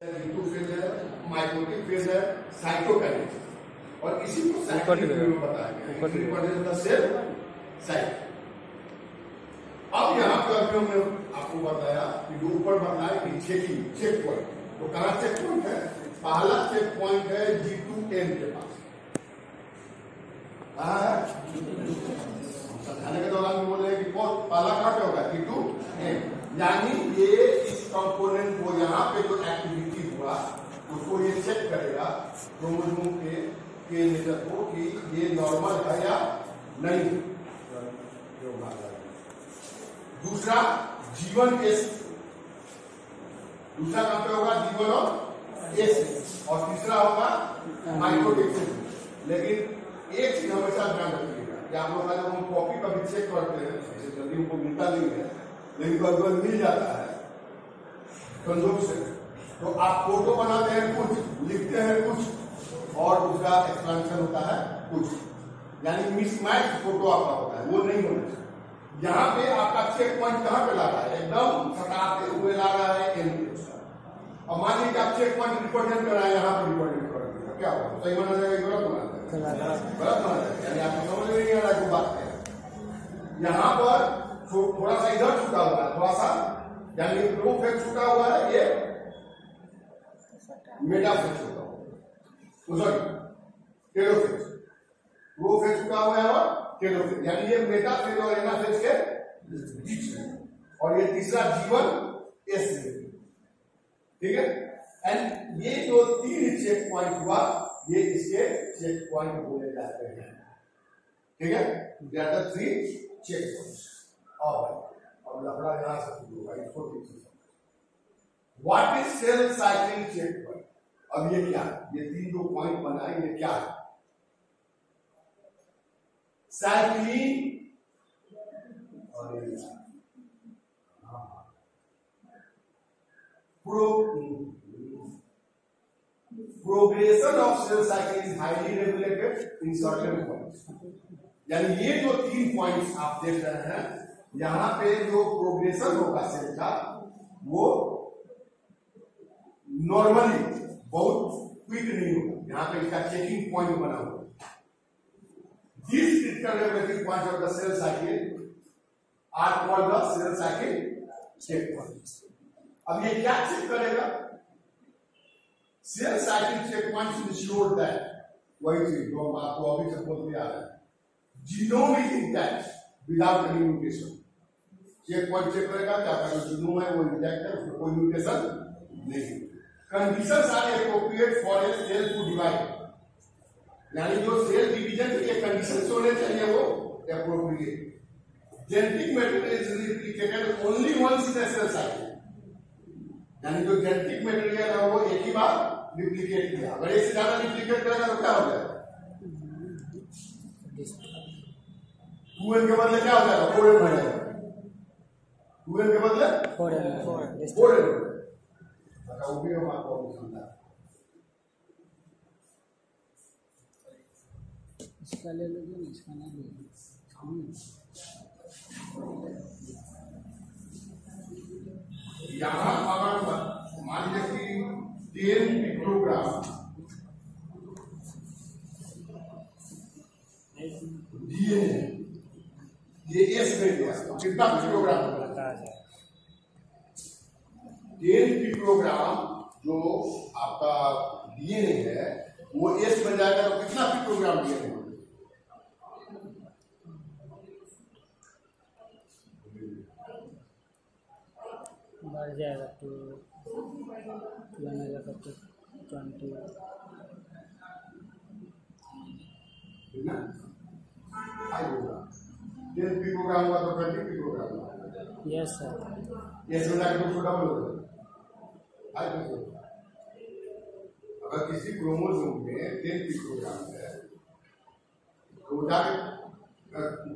रीटू phase है, mitotic phase है, cytokinesis और इसी को साइक्लिक में बताया गया सेल साइकिल। अब यहाँ पे अभी हमने आपको बताया कि जो ऊपर बताया कि चेक पॉइंट, तो कहाँ चेक पॉइंट है? पहला चेक पॉइंट है G2N के पास। समझाने के दौरान भी बोल रहे हैं कि पहला कहाँ पे होगा? G2N, यानी ये इस कंपोनेंट को यहाँ पे जो एक्टिविटी हुआ उसको ये चेक करेगा क्रोमोसोम के नेचर को कि ये नॉर्मल है या नहीं। दूसरा G1S, दूसरा कहां पे होगा? G1 और S, और तीसरा होगा माइटोटिक। लेकिन एक चीज हमेशा ध्यान रखिएगा कि आप लोग जब हम कॉपी का भी चेक करते हैं, जल्दी उनको मिलता नहीं है, लेकिन कभी मिल जाता है संजोग से, तो आप फोटो बनाते हैं कुछ, लिखते हैं कुछ, और उसका एक्सपेंशन होता है कुछ, यानी मिसमैच फोटो आपका होता है, वो नहीं होना चाहिए। यहाँ पे आपका चेक पॉइंट कहाँ पे ला रहा है? एकदम सटाते हुए ला रहा है एन पे। और मान लीजिए आप चेक पॉइंट रिप्रेजेंट कर रहे हैं, यहाँ पे रिप्रेजेंट कर रहे हैं, क्या होगा? सही माना जाएगा, गलत माना जाएगा? गलत माना जाएगा, यानी आपको समझ में नहीं आ रहा है बात है। यहाँ पर थोड़ा सा इधर छूटा हुआ है, थोड़ा सा, यानी प्रो फेज छूटा हुआ है, ये मेटा फेज छूटा हुआ है, टेलो फेज। प्रो फेज छूटा हुआ है और टेलो फेज, यानी ये मेटा फेज और एना फेज के बीच में, और ये तीसरा G1S, ठीक है। एंड ये जो तीन चेक पॉइंट हुआ, ये इसके चेक पॉइंट बोले जाते हैं, ठीक है। They are the 3 check points. अब लफड़ा यहां से शुरू होगा, इसको ठीक से समझो। What is cell cycle check point? अब ये क्या है? ये 3 जो पॉइंट बनाए, ये क्या है? Cycling progression of cell cycle is highly regulated in certain points. यानी ये जो 3 पॉइंट्स आप देख रहे हैं, यहां पे जो प्रोग्रेशन होगा सेल का, वो नॉर्मली बहुत क्विक नहीं होगा। यहां पे इसका चेकिंग पॉइंट बना हुआ है। These critical regulating points of the cell cycle are called the cell cycle check points. अब ये क्या चेक करेगा? Cell cycle check points ensure that, वही चीज जो हम आपको अभी से बोल दिया है, genome is intact without any mutation. Check point check करेगा कि आपका जो जीनोम है वो इंटैक्ट है, उसमें कोई म्यूटेशन नहीं। Conditions are appropriate for a cell to divide, यानी जो सेल डिवीजन के कंडीशंस होने चाहिए वो appropriate. Genetic material is replicated only once in a cell cycle, यानी जो जेनेटिक मटेरियल है वो एक ही बार रिप्लिकेट किया। अगर इससे ज्यादा रिप्लिकेट करेगा तो क्या हो जाएगा? 2n के बदले क्या हो जाएगा? 4n हो जाएगा। 2n के बदले 4n। अच्छा, वो भी हम आपको समझा। इसका ले लीजिए, इसका ना लीजिए। यहाँ अगर मान लीजिए कि 10 पिकोग्राम डीएनए, ये एस में दिया, तो कितना पिकोग्राम होगा? 10 पिकोग्राम जो आपका डीएनए है वो एस में जाएगा, तो कितना पिकोग्राम डीएनए होगा? बढ़ जाएगा तो 20, ठीक है। 10 पिकोग्राम हुआ तो 20 पिकोग्राम हुआ। Yes sir. एस में जाकर तो डबल हो जाएगा। अगर किसी क्रोमोसोम में 10 पिकोग्राम है तो जाके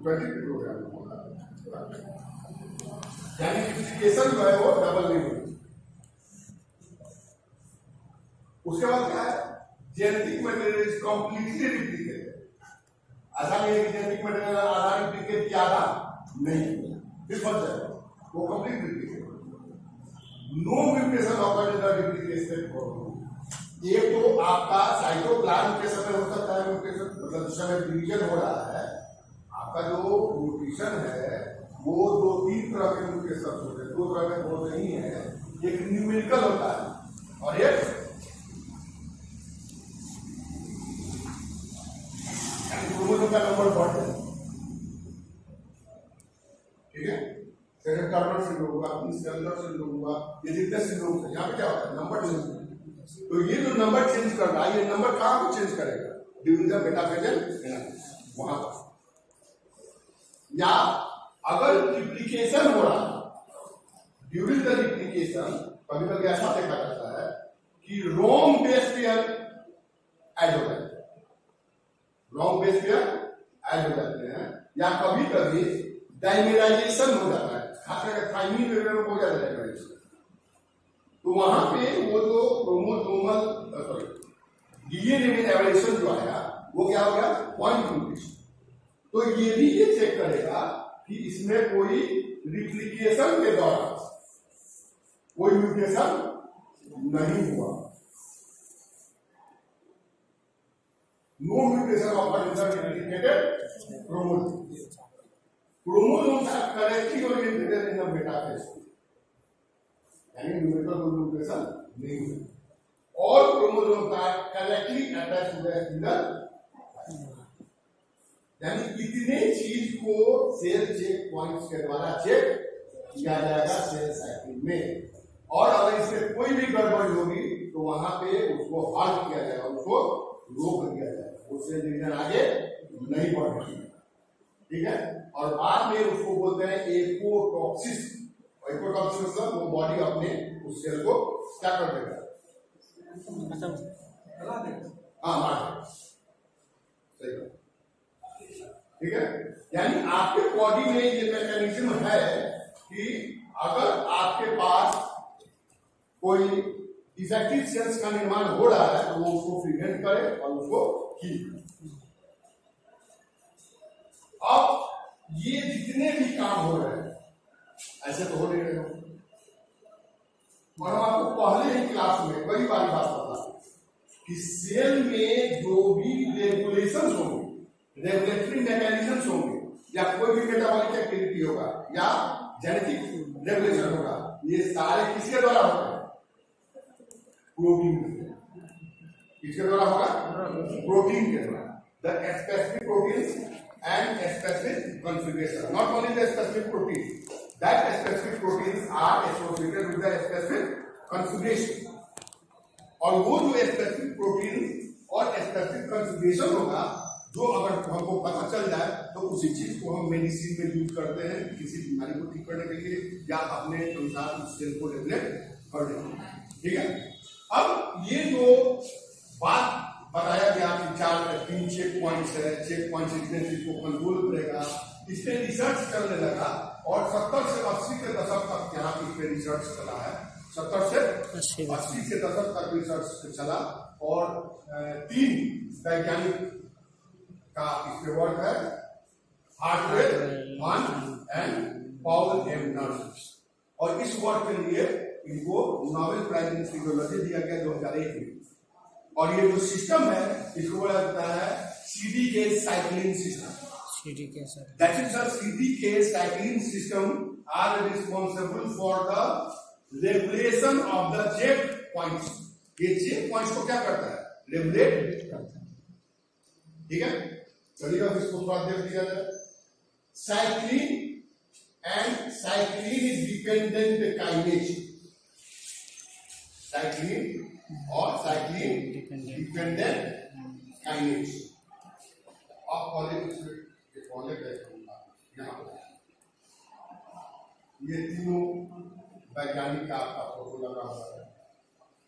20 पिकोग्राम होगा, यानी रिप्लिकेशन जो है वो डबल नहीं होगी। उसके बाद क्या है? Genetic material is completely replicated. ऐसा नहीं है कि जेनेटिक मटेरियल आधा रिप्लिकेट किया, आधा नहीं, फिर बच जाएगा, वो complete replicate. No mutation occur in the duplication chromosome. एक तो आपका साइटोप्लाज्म के समय हो सकता है म्यूटेशन, मतलब जिस समय डिवीजन हो रहा है आपका जो म्यूटेशन है वो 2-3 तरह के म्यूटेशन होते हैं, 2 तरह के वो नहीं है, एक न्यूमेरिकल होता है और एक क्रोमोसोम का नंबर बढ़ता है, ठीक है। सेकंड कार्बन सिंड्रोम हुआ, स्केलर सिंड्रोम हुआ, ये जितने सिंड्रोम है यहाँ पे क्या होता है नंबर चेंज। तो ये जो नंबर चेंज कर रहा है ये नंबर कहां पे चेंज करेगा, ड्यूरिंग द मेटाफेजल एनालिसिस वहां पर। या अगर रिप्लिकेशन हो रहा है ड्यूरिंग द रिप्लिकेशन, कभी कभी ऐसा देखा जाता है कि रॉन्ग बेस पेयर ऐड हो जाते हैं, रॉन्ग बेस पेयर ऐड हो जाते हैं, या कभी कभी डाइमेराइजेशन हो जाता है, खास करके थाइमिन वगैरह हो जाता है डाइमेराइजेशन। तो वहां पे वो जो क्रोमोसोमल डीएनए में एवोल्यूशन जो आया वो क्या हो गया, पॉइंट म्यूटेशन। तो ये भी ये चेक करेगा कि इसमें कोई रिप्लिकेशन के दौरान कोई म्यूटेशन नहीं हुआ, no mutation of duplicated chromosome. Chromosome correctly oriented in the metaphase, यानी न्यूमेरिकल म्यूटेशन नहीं हुआ, और क्रोमोसोम का correctly attach to the spindle, यानी इतने चीज को सेल चेक पॉइंट्स के द्वारा चेक किया जाएगा सेल साइकिल में, और अगर इसमें कोई भी गड़बड़ी होगी तो वहां पे उसको हल किया जाएगा, उसको रोक दिया जाएगा, उससे डिवीजन आगे नहीं बढ़ेगी, ठीक है। और बाद में उसको बोलते हैं एपोटॉक्सिस। एपोटॉक्सिस मतलब वो बॉडी अपने उस सेल को क्या कर देगा, हाँ सही बात, ठीक है। यानी आपके बॉडी में ये मैकेनिज्म है कि अगर आपके पास कोई डिफेक्टिव सेल्स का निर्माण हो रहा है तो वो उसको प्रिवेंट करे और उसको हील करे। अब ये जितने भी काम हो रहे हैं ऐसे तो हो नहीं रहे, और हम आपको पहले ही क्लास में कई बार बात बता कि सेल में जो भी रेगुलेशन होंगे, रेगुलेटरी मैकेनिज्म्स होंगे, या कोई भी मेटाबॉलिक एक्टिविटी होगा या जेनेटिक रेगुलेशन होगा, ये सारे किसके द्वारा होगा, प्रोटीन के, किसके द्वारा होगा, प्रोटीन के द्वारा। The specific proteins and specific configuration, not only the specific protein, that specific proteins are associated with the specific configuration, और वो जो specific protein और specific configuration होगा जो अगर हमको पता चल जाए तो उसी चीज को हम मेडिसिन में यूज करते हैं किसी बीमारी को ठीक करने के लिए या अपने अनुसार उस सेल को रेगुलेट करने के लिए, ठीक है। अब ये जो बात बताया गया कि 3 चेक पॉइंट्स है, चेक पॉइंट इतने चीज को कंट्रोल करेगा, इस पे रिसर्च करने लगा, और 70 से 80 के दशक तक यहाँ इस पे रिसर्च चला है, 70 से 80 के दशक तक रिसर्च चला, और 3 वैज्ञानिक का इस पे वर्क है, Hartwell, one and Paul M Nurse, और इस वर्क के लिए इनको नोबेल प्राइज इन फिजियोलॉजी दिया गया 2001 में। और ये जो सिस्टम है इसको बोला जाता है CDK cycling system. CDK sir, that is the CDK cycling system are responsible for the regulation of the check points. ये चेक पॉइंट्स को क्या करता है, रेगुलेट करता है, ठीक है। चलिए अब इसको थोड़ा देख लिया जाए। Cyclin and cyclin dependent kinase, cyclin और साइक्लिन डिपेंडेंट काइनेज। आप ये तीनों वैज्ञानिक का आपका फोटो लगा हुआ है,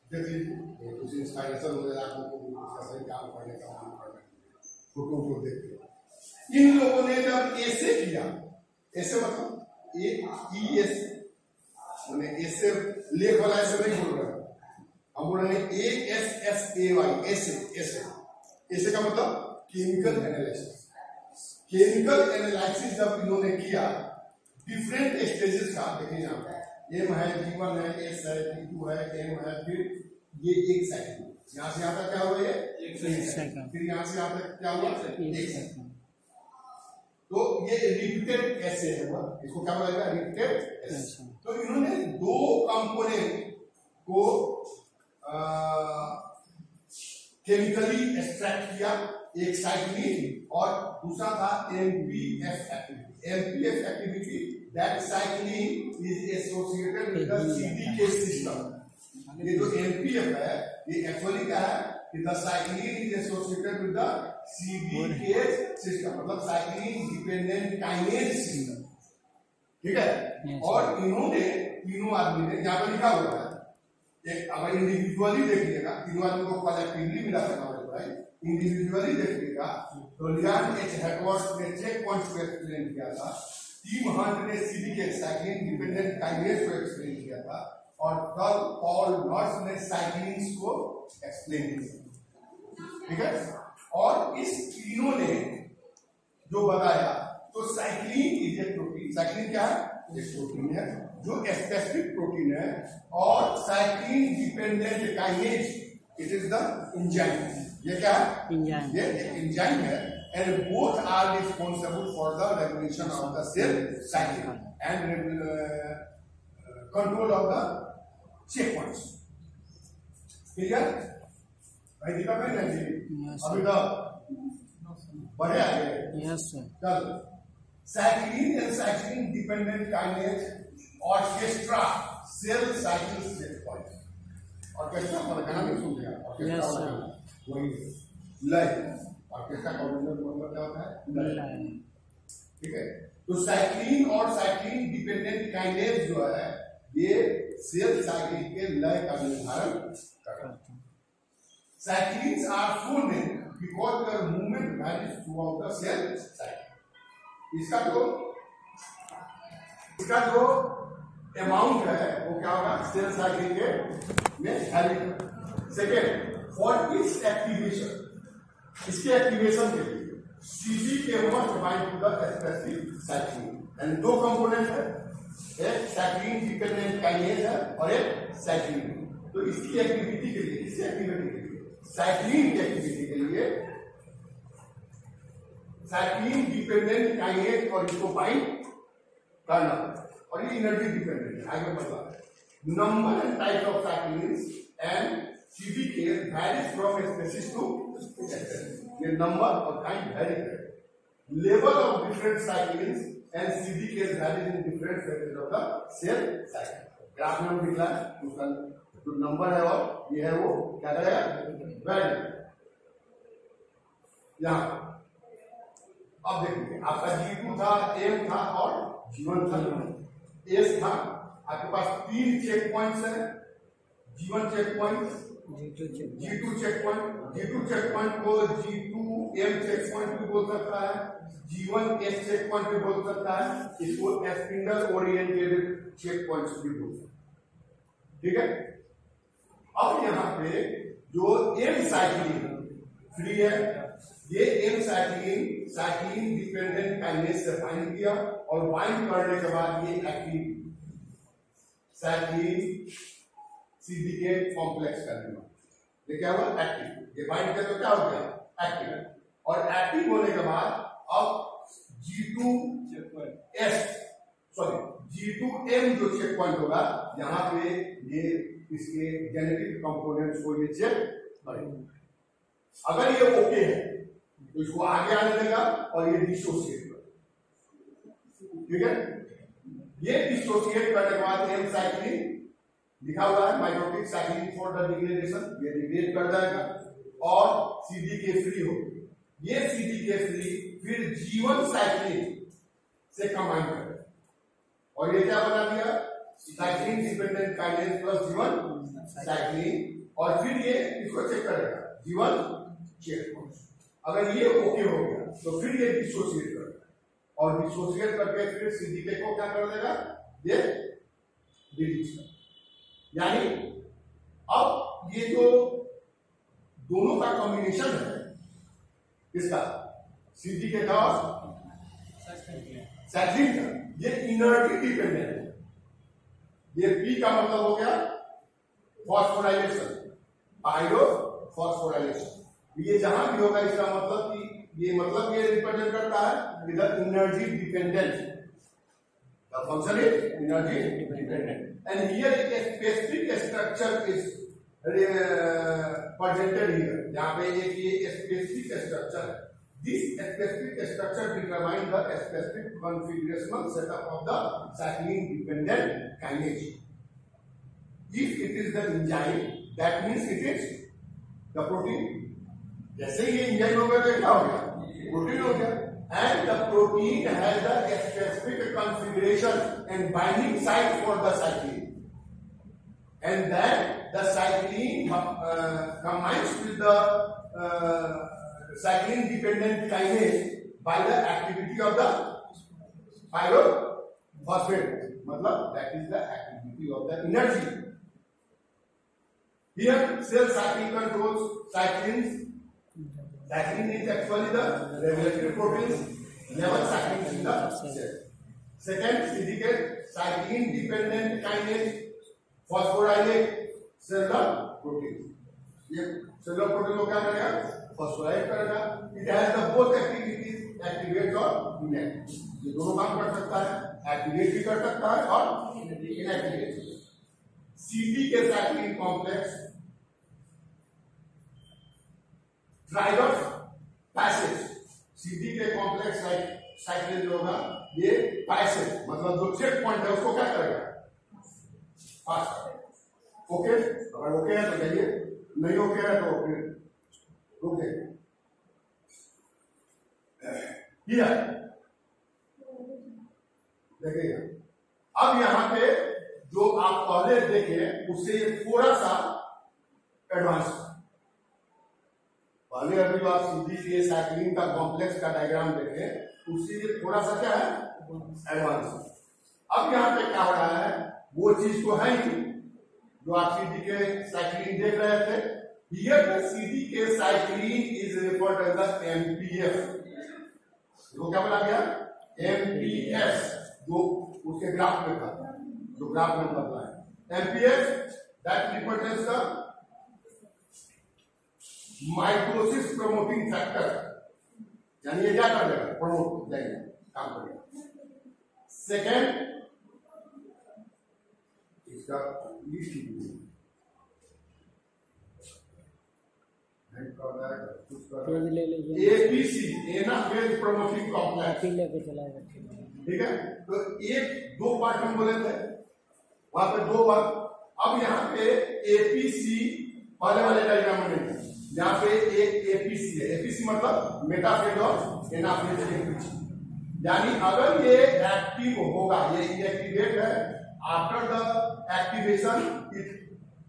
देखिए कुछ इंस्पायरेशन हो जाए आपको काम करने का, फोटो को देख के। इन लोगों ने जब ऐसे किया, ऐसे मतलब ऐसे लेख वाला ऐसे नहीं बोल रहे, हम बोल रहे हैं ASSAY, ऐसे का मतलब केमिकल एनालिसिस। केमिकल एनालिसिस जब इन्होंने किया डिफरेंट स्टेजेस का, देखिए यहाँ एम है, G1 है, S है, G2 है, M है, फिर ये एक सेकंड, यहाँ से यहाँ तक क्या हुआ ये एक सेकंड, फिर यहाँ से यहाँ तक क्या हुआ एक सेकंड। तो ये रिपीटेड कैसे है हुआ, इसको क्या बोला जाएगा रिपीटेड ऐसे। तो इन्होंने दो कंपोनेंट को केमिकली एक्सट्रैक्ट किया, एक साइक्लिन और दूसरा था MPF activity. MPF activity that cyclin is associated with the CDK system. ये जो एमपीएफ है ये एक्चुअली क्या है कि the cyclin is associated with the CDK system, मतलब साइक्लिन डिपेंडेंट काइनेज सिस्टम, ठीक है। और इन्होंने तीनों आदमी ने यहाँ पर लिखा हुआ है, एक अगर इंडिविजुअली देखिएगा तीनों आदमी को कलेक्टिवली मिला था इंडिविजुअली देखिएगा तो लियान एच हेडवर्ड्स ने चेक पॉइंट्स को एक्सप्लेन किया था, टीम हंट ने सीडीके साइक्लिन डिपेंडेंट काइनेज को एक्सप्लेन किया था और तब पॉल नॉट्स ने साइक्लिन्स को एक्सप्लेन किया, ठीक है। और इस तीनों ने जो बताया तो cyclin is a protein, cyclin क्या है एक प्रोटीन है जो स्पेसिफिक प्रोटीन है और cyclin dependent kinase it is the enzyme. ये क्या है एंजाइम, ये एक एंजाइम है and both are responsible for the regulation of the cell cycle and control of the check points. Clear भाई दीपक भाई नहीं अभी तो बढ़े आगे। यस सर चलो cyclin and cyclin dependent kinase orchestra cell cycle check point. Orchestra मतलब गाना नहीं सुन लिया ऑर्केस्ट्रा वही लय, ऑर्केस्ट्रा का मतलब क्या होता है लय, ठीक है। तो साइक्लिन और साइक्लिन डिपेंडेंट काइनेज जो है ये सेल साइकिल के लय का निर्धारण करता है। Cyclins are full name because their movement varies throughout the cell cycle. इसका जो अमाउंट है वो क्या होगा सेल साइकिल के में vary. Second for its activation, इसके एक्टिवेशन के लिए CDK must bind to the specific cyclin and दो कंपोनेंट है, एक साइक्लिन डिपेंडेंट काइनेज है और एक साइक्लिन। तो इसकी एक्टिविटी के लिए इसकी एक्टिविटी के लिए साइक्लिन की एक्टिविटी के लिए साइक्लिन डिपेंडेंट काइनेज और इसको बाइंड करना और ये एनर्जी डिपेंडेंट है। आगे बढ़ा number and type of cyclins and CDK varies from species to species. ये नंबर और काइंड वैरी करें। Level of different cyclins and CDK varies in different phases of the cell cycle। Graph में हम दिखला है उसका जो नंबर है और ये है वो क्या करेगा वैरी। यहाँ अब देखिए आपका G2 था, M था और G1 था, S था। आपके पास तीन चेक पॉइंट्स है, G1 check point, G2 check point, G2 check point को G2M चेक पॉइंट भी बोल सकता है, G1 S चेक पॉइंट भी बोल सकता है, इसको स्पिंडल ओरिएंटेड चेक पॉइंट्स भी बोल सकता है, ठीक है। अब यहाँ पे जो M साइक्लिन फ्री है, ये M cyclin cyclin dependent kinase से बाइंड किया और बाइंड करने के बाद ये एक्टिव साइक्लिन सीडीके कॉम्प्लेक्स करने ये क्या हुआ एक्टिव, ये बाइंड किया तो क्या हो गया एक्टिव। और एक्टिव होने के बाद अब G2M जो चेक पॉइंट होगा यहाँ पे ये इसके जेनेटिक कंपोनेंट्स को ये चेक करेंगे। अगर ये ओके है तो इसको आगे आने देगा और ये डिसोसिएट करेगा, ठीक है। ये डिसोसिएट करने के बाद एम साइक्लिन लिखा हुआ है mitotic cyclin for the degradation, ये डिग्रेड कर जाएगा और सीडीके फ्री हो। ये सीडीके फ्री फिर G1 साइक्लिन से कंबाइन करेगा और ये क्या बना दिया cyclin dependent kinase plus G1 cyclin और फिर ये इसको चेक करेगा G1 चेक। अगर ये ओके हो गया तो फिर ये डिसोसिएट करेगा और डिसोसिएट करके फिर सीडीके को क्या कर देगा ये डिलीट कर। यानी अब ये जो दोनों का कॉम्बिनेशन है इसका सीडीके का साइक्लिन का ये एनर्जी डिपेंडेंट है, ये पी का मतलब हो गया फॉस्फोराइलेशन, पायरोफॉस्फोराइलेशन। ये जहां भी होगा इसका मतलब कि ये मतलब ये रिप्रेजेंट करता है इधर energy dependent, the function is energy dependent and here एक specific structure is presented here. यहाँ पे एक ये स्पेसिफिक स्ट्रक्चर है। This specific structure determines the specific configurational setup of the cyclin dependent kinase. If it is the enzyme, that means it is the protein. जैसे ये enzyme हो गया तो क्या हो गया? Protein हो गया। And the protein has the specific configuration and binding site for the cyclin. And then the cyclin combines with the cyclin dependent kinase by the activity of the pyrophosphate, मतलब that is the activity of the energy. Here cell cycling controls cyclins. Cyclin is actually the regulatory proteins level cycling in the cell. Second, CDK cyclin dependent kinase phosphorylate cellular proteins. ये cellular protein को क्या करेगा? Phosphorylate करेगा। It has the both activities, activate और inactive. ये दोनों काम कर सकता है, एक्टिवेट भी कर सकता है और इनएक्टिवेट। सीडी के cyclin complex drivers passage, CD के कॉम्प्लेक्स साइक्लिन जो होगा ये पैसेज मतलब जो चेक पॉइंट है उसको क्या करेगा? पास करेगा। ओके, अगर ओके है तो कहिए, नहीं ओके है तो फिर ओके। देखिए अब यहां पे जो आप पहले देखे उससे थोड़ा सा एडवांस। पहले अभी आप सीधी के साइक्लिन का कॉम्प्लेक्स का डायग्राम देखे उससे ये थोड़ा सा क्या है? एडवांस। अब यहां पे क्या हो रहा है वो चीज तो है ही जो आप सीधी के साइक्लिन देख रहे थे। Here the CDK cycline is referred as the MPF. वो क्या बोला गया? MPF जो उसके ग्राफ में था, जो ग्राफ में बदला है। MPF that represents the mitosis promoting factor, यानी ये क्या कर देगा? प्रमोट करेगा, काम करेगा। सेकेंड इसका लिस्ट ले लीजिए। एपीसी एनाफेज प्रमोटिंग कॉम्प्लेक्स लेके चला जाए। ठीक है, तो एक दो पार्ट हम बोले थे वहां पे दो बार। अब यहाँ पे एपीसी पहले वाले डायग्राम में नहीं, यहाँ पे एक एपीसी है। एपीसी मतलब मेटाफेज और एनाफेज के बीच, यानी अगर ये एक्टिव होगा, ये इनएक्टिवेट है, after the activation it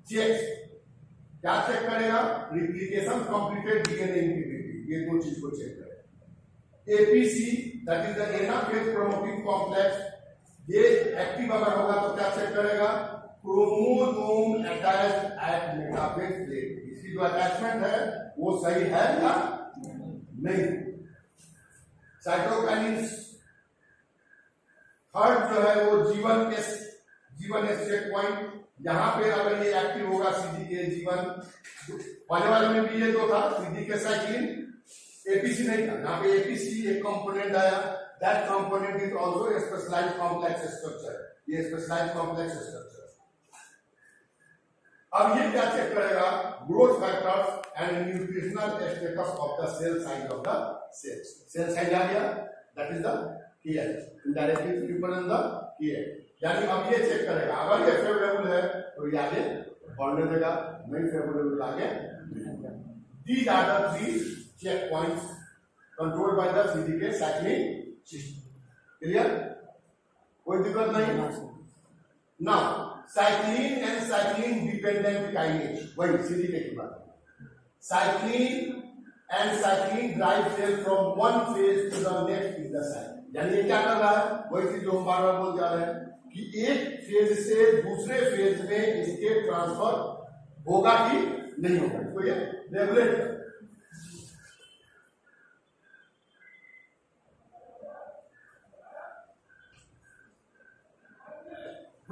checks, क्या चेक करेगा? रिप्लिकेशन कंप्लीटेड डीएनए इंटीग्रिटी, ये दो चीज को चेक करेगा। APC that is the anaphase promoting complex, ये एक्टिव अगर होगा तो क्या चेक करेगा? Chromosome attached at metaphase plate, इसकी जो अटैचमेंट है वो सही है या नहीं। साइटोकाइनेस थर्ड जो है वो जीवन चेक पॉइंट, यहां पे अगर ये एक्टिव होगा सीडी के जीवन, पहले वाले में भी ये तो था सीडी के साइक्लिन, एपीसी नहीं था। यहाँ पे एपीसी एक कंपोनेंट आया, that component is also a specialized complex structure, ये स्पेशलाइज्ड कॉम्प्लेक्स स्ट्रक्चर। अब ये क्या चेक करेगा? Growth factors and nutritional status of the cell size of the cells. Cell size आ गया, that is the care, indirectly represent the care, यानी अब ये चेक करेगा अगर ये फेवरेबल है तो ये आगे बढ़ने देगा, नहीं फेवरेबल आगे। These are the three check points controlled by the CDK cyclin system. Clear? कोई दिक्कत नहीं। Now cyclin and cyclin dependent kinase, वही सीडीके की बात। Cyclin and cyclin drive cell from one phase to the next in the cycle, यानी ये क्या कर रहा है? वही चीज जो हम बार बार बोल जा रहे हैं कि एक फेज से दूसरे फेज में इसके ट्रांसफर होगा कि नहीं होगा, इसको ये रेगुलेट कर।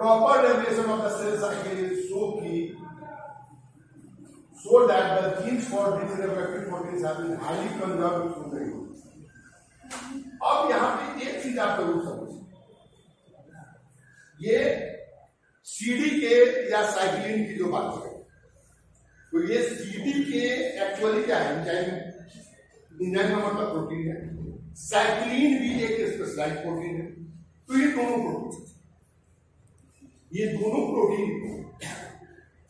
proper regulation of the cell cycle is so that the genes for these reproductive proteins have been highly conserved through the use. अब यहाँ पे एक चीज आप जरूर समझिए, ये CDK या साइक्लिन की जो बात है, तो ये CDK एक्चुअली क्या है? इंजाइम का मतलब प्रोटीन है, साइक्लिन भी एक स्पेशलाइज्ड प्रोटीन है। तो ये दोनों प्रोटीन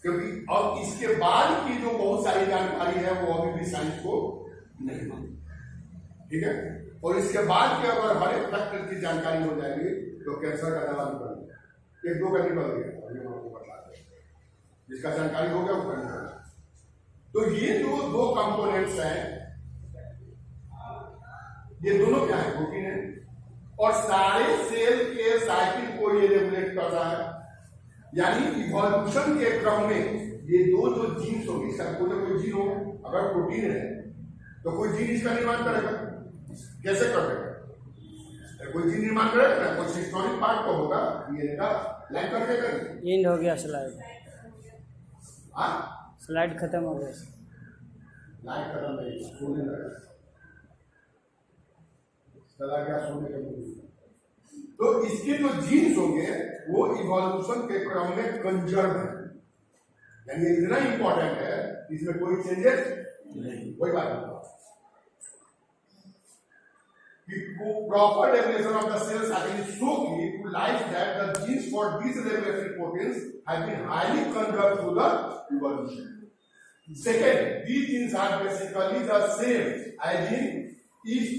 क्योंकि अब इसके बाद की जो बहुत सारी जानकारी है वो अभी भी साइंस को नहीं मालूम, ठीक है। और इसके बाद के अगर हर एक फैक्टर की जानकारी हो जाएगी तो कैंसर का दवा निकल गया, एक दो का निकल गया, जिसका जानकारी हो गया वो कर। तो ये जो दो कंपोनेंट्स हैं, ये दोनों क्या है? प्रोटीन है, और सारे सेल के साइकिल को ये रेगुलेट कर रहा है। यानी इवोल्यूशन के क्रम में ये दो जो जीन्स होगी, कोई जीन हो, अगर प्रोटीन है तो कोई जीन इसका निर्माण करेगा, कैसे कर देगा? कोई जीन निर्माण करेगा ना, कोई सिस्टोनिक पार्ट तो होगा, डीएनए का लाइन करके करेगा। एंड हो गया स्लाइड, हाँ स्लाइड खत्म हो गया, लाइन खत्म नहीं, सोने लगा, चला गया सोने के लिए। तो इसके जो जीन्स होंगे वो इवोल्यूशन के क्रम में कंजर्व है, यानी इतना इंपॉर्टेंट है, इसमें कोई चेंजेस नहीं, कोई बात नहीं। Proper regulation of the cell cycle is so key to life that the genes for these regulatory proteins have been highly conserved through the evolution. Second, these genes are basically the same as in each.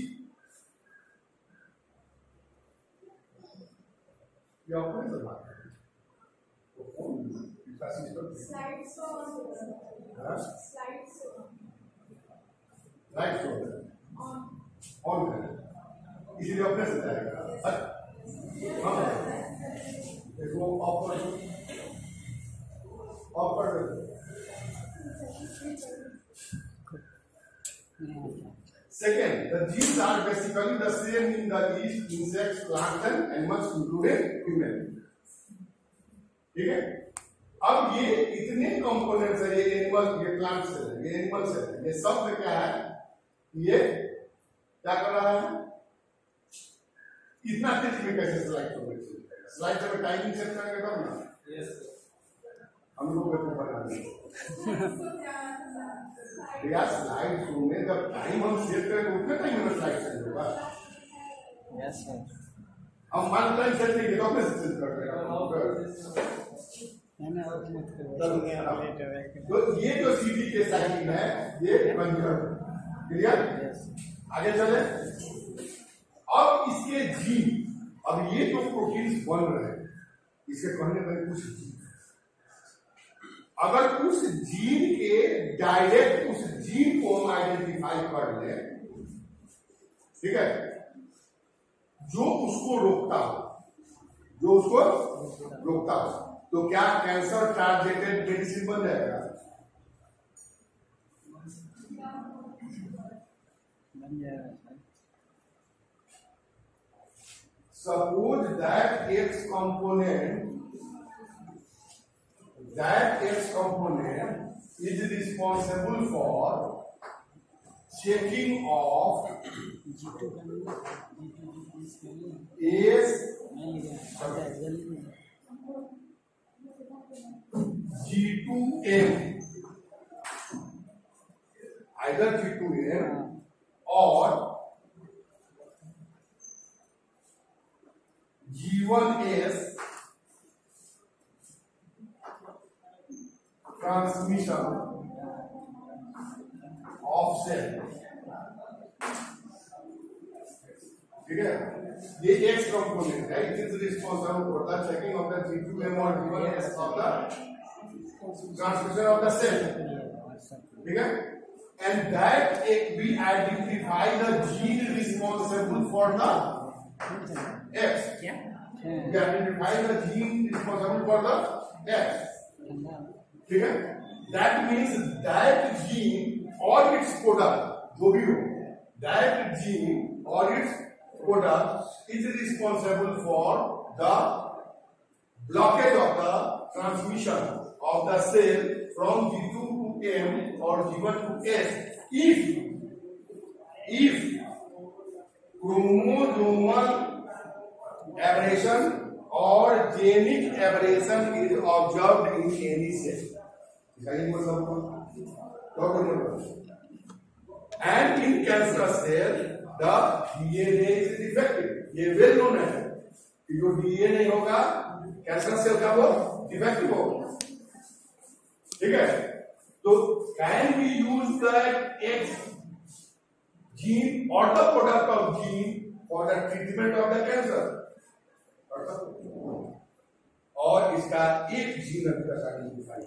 इसीलिए अपने से जाएगा। देखो offer Second, the genes are basically the same in the yeast, insects, plants and animals including human. ठीक है। अब ये इतने कंपोनेंट्स है, ये एनिमल, ये प्लांट्स है, ये एनिमल्स है, ये सब में क्या है? ये क्या कर रहा है? इतना तेज में कैसे स्लाइड को स्लाइड जब टाइमिंग सेट करेंगे तब ना। यस हम लोग को बना देंगे यार, स्लाइड शो में जब टाइम हम सेट करेंगे उतने टाइम में स्लाइड सेट होगा। यस सर, हम वन टाइम सेट नहीं किया तो कैसे सेट कर देगा? तो ये जो सीडी के साइकिल है ये कंजर्व, क्लियर? आगे चले। अब इसके जीन, अब ये जो प्रोटीन्स बन रहे हैं इसके कहने पर कुछ जीन, अगर उस जीन के डायरेक्ट उस जीन को हम आइडेंटिफाई कर ले, ठीक है, जो उसको रोकता हो, तो क्या कैंसर टारगेटेड मेडिसिन बन जाएगा? Suppose that X component is responsible for checking of G2M, either G2M or G1S transmission of cell, ठीक है। ये X component है, it is responsible for the checking of the G2M or G1S of the transmission of the cell, ठीक है। And that we identify the gene responsible for the X. We identify the gene responsible for the X. ठीक है। That means that gene or its product, जो भी हो, that gene or its product is responsible for the blockage of the transmission of the cell from G2 to M or G1 to S if chromosomal aberration or genic aberration is observed in any cell. And in cancerous cell, the DNA is defective. ये well known है कि जो DNA होगा cancer cell का वो defective होगा, ठीक है। तो can we use that X gene or the product of gene for the treatment of the cancer? और इसका एक gene identify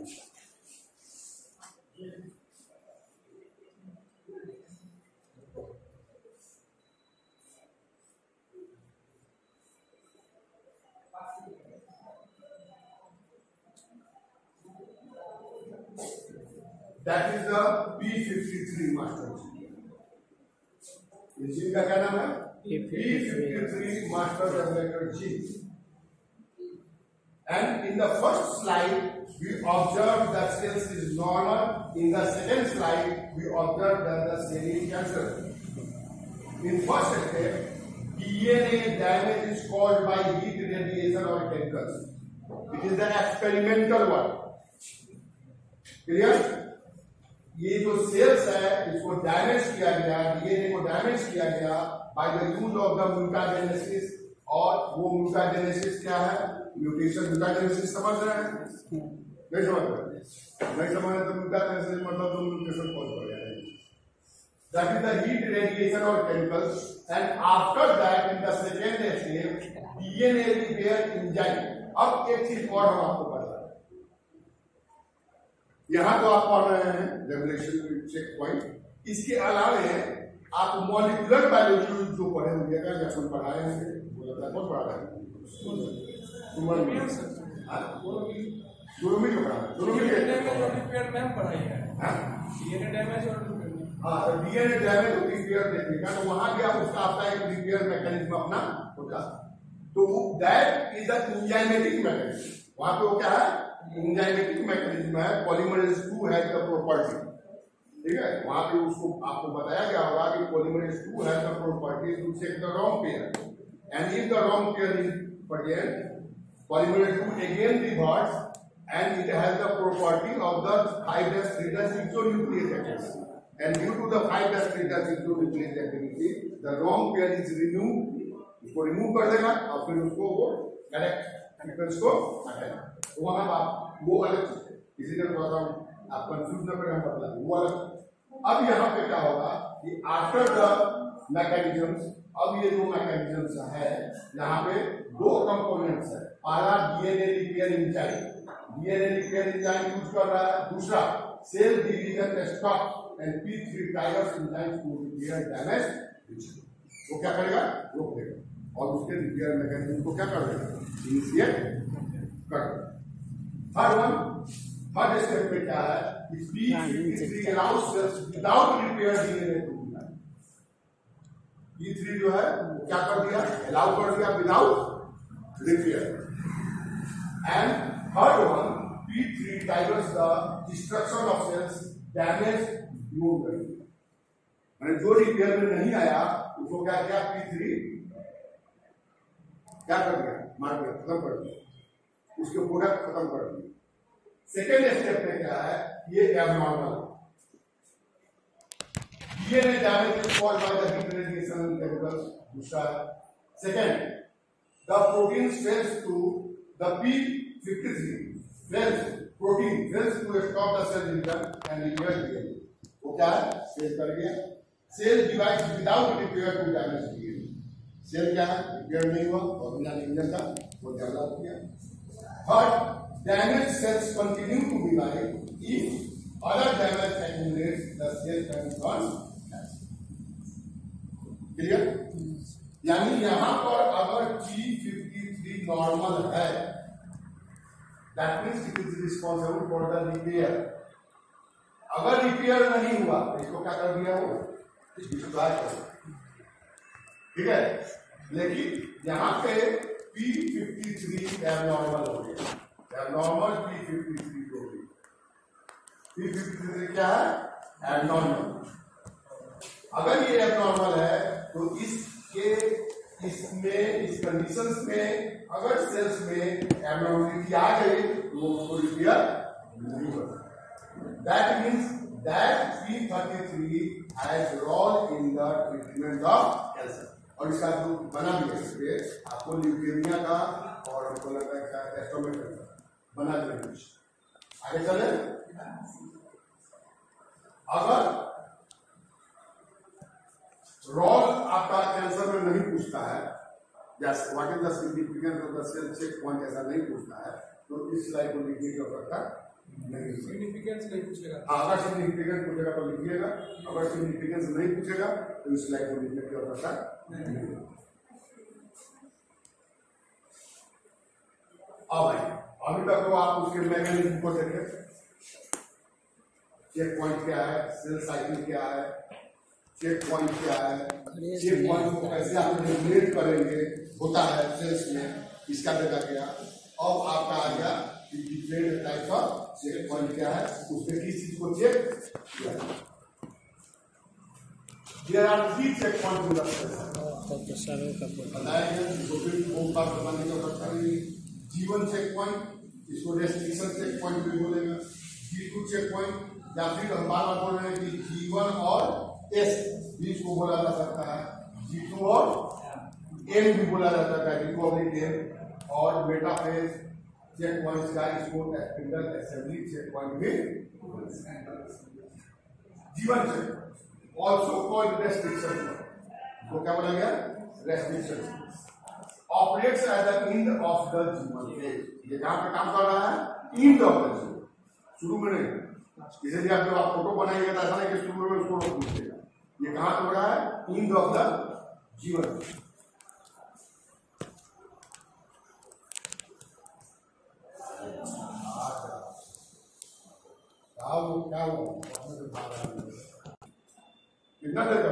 That is the P53 master gene. इस जीन का क्या नाम है? P53 master regulator gene. And in the first slide, we observed that cells is normal. In the second slide, we observed that the cell is cancer. In first step, DNA damage is caused by heat radiation or chemicals. It is the experimental one. Clear? ये जो sales है इसको damage किया गया, DNA को damage किया गया by the use of the mutagenesis. और वो म्यूटाजेनेसिस क्या है? म्यूटेशन। म्यूटाजेनेसिस समझ रहे हैं? नहीं समझ रहे? नहीं समझ रहे तो म्यूटाजेनेसिस मतलब तो म्यूटेशन कॉज कर रहा है। That is the heat radiation और chemicals and after that in the second step DNA repair enzyme. अब एक चीज और हम आपको बता, यहां तो आप पढ़ रहे हैं रेगुलेशन चेक पॉइंट, इसके अलावे आप मॉलिक्यूलर बायोलॉजी जो पढ़े होंगे जब पढ़ाए होंगे कौन पढ़ा रहे हैं? दोनों मिल पढ़ाई है। डीएनए डैमेज और डीएनए डैमेज और रिपेयर देखने का, तो वहां भी आप उसका आपका एक रिपेयर मैकेनिज्म अपना होता, तो that is the enzymatic mechanism. वहां पे वो क्या है? एंजाइमेटिक मैकेनिज्म है। पॉलीमरेज 2 हैज द प्रॉपर्टी, ठीक है। वहां पे उसको आपको बताया गया होगा कि polymerase 2 has the property to check the long pair and if the long pair is present polymerase 2 again reverts and it has the property of the 5'3' exonuclease activity and due to the 5'3' exonuclease activity the long pair is remove, उसको remove कर देगा और फिर उसको वो correct sequence को हटाएगा। वहां आप वो अलग चीज है, इसीलिए थोड़ा सा आप कंफ्यूज न करें, मतलब वो अलग। अब यहाँ पे क्या होगा कि आफ्टर द मैकेनिज्म्स, अब ये जो मैकेनिज्म्स है यहाँ पे दो कंपोनेंट्स है। पहला DNA repair enzyme, DNA repair enzyme use कर रहा है। दूसरा cell division stop and P3 triggers enzyme to repair damage, वो क्या करेगा? रोक देगा और उसके रिपेयर मैकेनिज्म को क्या कर देगा? इनिशिएट कर। थर्ड स्टेप पे क्या है? P53 allows cells without repair DNA to be made. P3 जो है क्या कर दिया? अलाउ कर दिया without repair. And third one P3 triggers the destruction of cells, damage remove कर दिया। मैंने जो रिपेयर में नहीं आया उसको क्या किया? P3 क्या कर दिया? मार दिया, खत्म कर दिया, उसके प्रोडक्ट खत्म कर दिए। सेकेंड स्टेप में क्या है? ये abnormal DNA damage is caused by the heat radiation chemicals. दूसरा second the protein fails to the P53 fails protein fails to stop the cell division and repair DNA. वो क्या है? फेल कर गया। Cell divide without repair to damage DNA. Cell क्या है? Repair नहीं हुआ और बिना डिवीजन का वो डेवलप किया। Third, damaged cells continue to divide. If other damage accumulates, the cell can turn cancer. Clear? यानी यहां पर अगर P53 नॉर्मल है, that means it is responsible for the repair. अगर रिपेयर नहीं हुआ तो इसको क्या कर दिया? वो डिस्ट्रॉय कर दिया, ठीक है। लेकिन यहाँ पे P53 एबनॉर्मल हो गया, एबनॉर्मल P53 हो गई। P53 क्या है? एबनॉर्मल। अगर ये एबनॉर्मल है तो इसके इसमें इस कंडीशंस में अगर सेल्स में एबनॉर्मलिटी आ गई तो वो उसको रिपेयर नहीं होता। That means that P33 has role in the treatment of cancer. और इसका जो बना भी है इसके आपको ल्यूकेमिया का और हमको लगता है एस्टोमेट का बना देंगे कुछ आगे चले। अगर रोल आपका कैंसर में नहीं पूछता है, what is the significance of the cell check point ऐसा नहीं पूछता है तो इस स्लाइड को लिखने की आवश्यकता नहीं। सिग्निफिकेंस नहीं पूछेगा। अगर सिग्निफिकेंस पूछेगा तो लिखिएगा, अगर सिग्निफिकेंस नहीं पूछेगा तो इस स्लाइड को लिखने की आवश्यकता नहीं। अब अभी तक तो आप उसके मैकेनिज्म को देखें, चेक पॉइंट क्या है, सेल साइकिल क्या है, चेक पॉइंट क्या है, चेक पॉइंट को कैसे आप रेगुलेट करेंगे होता है सेल्स में, इसका देखा गया। अब आपका आ गया कि डिफरेंट टाइप का चेक पॉइंट क्या है, उसमें किस चीज को चेक किया। There are 3 check point in the cell. बताया गया इसको फिर बहुत बार बताने की आवश्यकता नहीं। जीवन चेक पॉइंट, इसको रेस्ट्रिक्शन चेक पॉइंट भी बोलेगा, G2 चेक पॉइंट, या फिर हम बार बार बोल रहे हैं कि G1 और S बीच को बोला जा सकता है, G2 और M भी बोला जा सकता है, G2 और M। और मेटाफेज चेक पॉइंट का इसको स्पिंडल असेंबली चेक पॉइंट भी जीवन चेक ऑल्सो कॉल्ड रेस्ट्रिक्शन। तो क्या बोला गया? Restriction operates at the end of the जीवन फेज। ये कहां पे काम कर रहा है? एंड ऑफ द जीवन, शुरू में नहीं। जैसे आप जब आप फोटो बनाइएगा तो ऐसा नहीं कि शुरू में उसको रोक दीजिएगा, ये कहां हो रहा है? एंड ऑफ द जीवन। क्या हो कितना देर का